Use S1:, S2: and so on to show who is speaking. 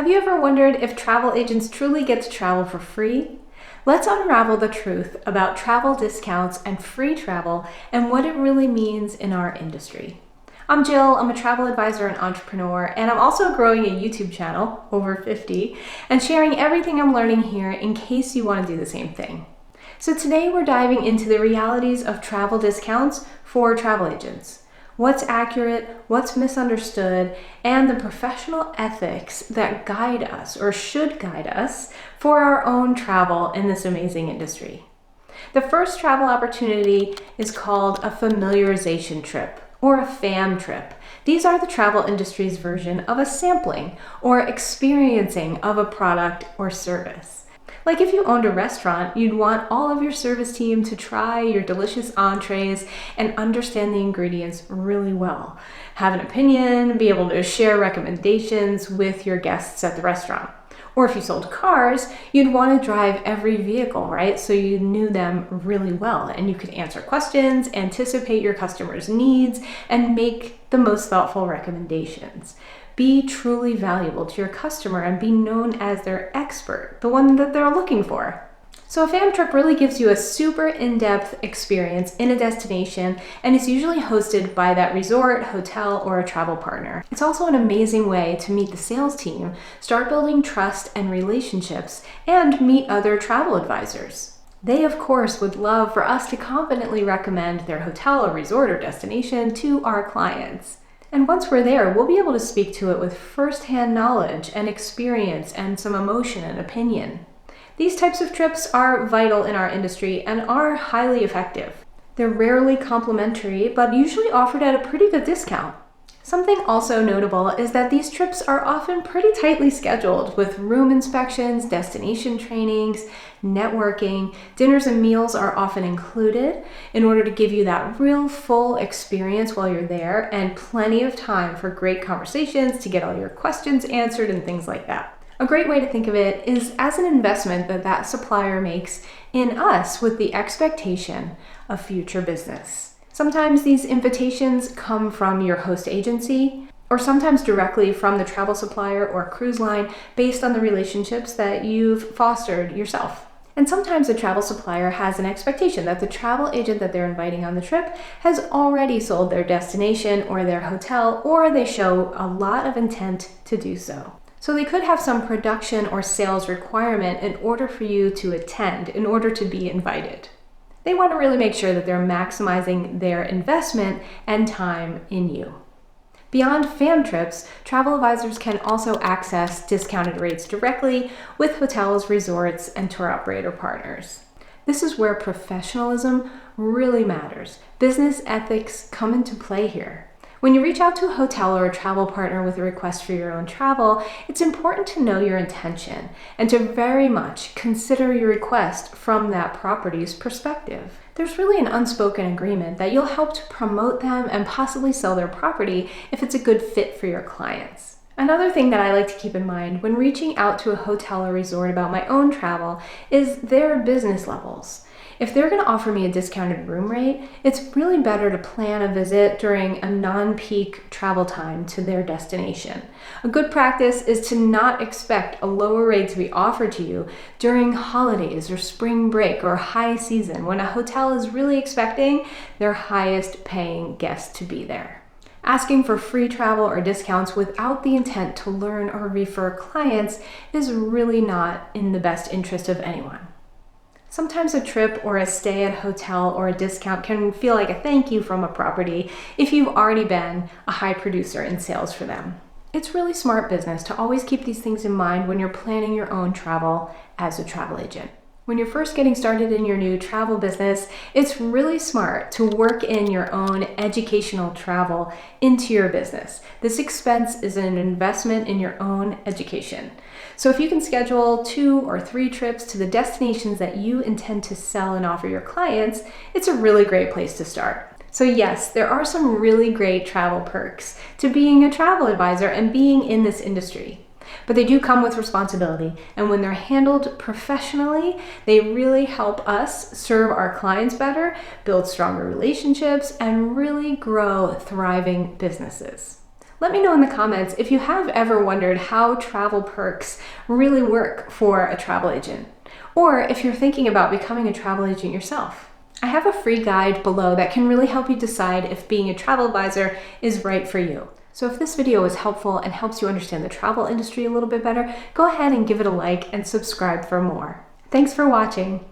S1: Have you ever wondered if travel agents truly get to travel for free? Let's unravel the truth about travel discounts and free travel and what it really means in our industry. I'm Jill, I'm a travel advisor and entrepreneur, and I'm also growing a YouTube channel, over 50, and sharing everything I'm learning here in case you want to do the same thing. So today we're diving into the realities of travel discounts for travel agents. What's accurate, what's misunderstood, and the professional ethics that guide us, or should guide us, for our own travel in this amazing industry. The first travel opportunity is called a familiarization trip, or a FAM trip. These are the travel industry's version of a sampling or experiencing of a product or service. Like if you owned a restaurant, you'd want all of your service team to try your delicious entrees and understand the ingredients really well. Have an opinion, be able to share recommendations with your guests at the restaurant. Or if you sold cars, you'd want to drive every vehicle, right? So you knew them really well and you could answer questions, anticipate your customers' needs, and make the most thoughtful recommendations. Be truly valuable to your customer and be known as their expert, the one that they're looking for. So a FAM trip really gives you a super in-depth experience in a destination, and it's usually hosted by that resort, hotel, or a travel partner. It's also an amazing way to meet the sales team, start building trust and relationships, and meet other travel advisors. They, of course, would love for us to confidently recommend their hotel or resort or destination to our clients. And once we're there, we'll be able to speak to it with firsthand knowledge and experience and some emotion and opinion. These types of trips are vital in our industry and are highly effective. They're rarely complimentary, but usually offered at a pretty good discount. Something also notable is that these trips are often pretty tightly scheduled with room inspections, destination trainings, networking. Dinners and meals are often included in order to give you that real full experience while you're there and plenty of time for great conversations to get all your questions answered and things like that. A great way to think of it is as an investment that supplier makes in us with the expectation of future business. Sometimes these invitations come from your host agency, or sometimes directly from the travel supplier or cruise line based on the relationships that you've fostered yourself. And sometimes the travel supplier has an expectation that the travel agent that they're inviting on the trip has already sold their destination or their hotel, or they show a lot of intent to do so. So they could have some production or sales requirement in order for you to attend, in order to be invited. They want to really make sure that they're maximizing their investment and time in you. Beyond FAM trips, travel advisors can also access discounted rates directly with hotels, resorts, and tour operator partners. This is where professionalism really matters. Business ethics come into play here. When you reach out to a hotel or a travel partner with a request for your own travel, it's important to know your intention and to very much consider your request from that property's perspective. There's really an unspoken agreement that you'll help to promote them and possibly sell their property if it's a good fit for your clients. Another thing that I like to keep in mind when reaching out to a hotel or resort about my own travel is their business levels. If they're going to offer me a discounted room rate, it's really better to plan a visit during a non-peak travel time to their destination. A good practice is to not expect a lower rate to be offered to you during holidays or spring break or high season when a hotel is really expecting their highest paying guests to be there. Asking for free travel or discounts without the intent to learn or refer clients is really not in the best interest of anyone. Sometimes a trip or a stay at a hotel or a discount can feel like a thank you from a property if you've already been a high producer in sales for them. It's really smart business to always keep these things in mind when you're planning your own travel as a travel agent. When you're first getting started in your new travel business, it's really smart to work in your own educational travel into your business. This expense is an investment in your own education. So if you can schedule 2 or 3 trips to the destinations that you intend to sell and offer your clients, it's a really great place to start. So yes, there are some really great travel perks to being a travel advisor and being in this industry. But they do come with responsibility, and when they're handled professionally, they really help us serve our clients better, build stronger relationships, and really grow thriving businesses. Let me know in the comments if you have ever wondered how travel perks really work for a travel agent, or if you're thinking about becoming a travel agent yourself. I have a free guide below that can really help you decide if being a travel advisor is right for you. So if this video is helpful and helps you understand the travel industry a little bit better, go ahead and give it a like and subscribe for more. Thanks for watching.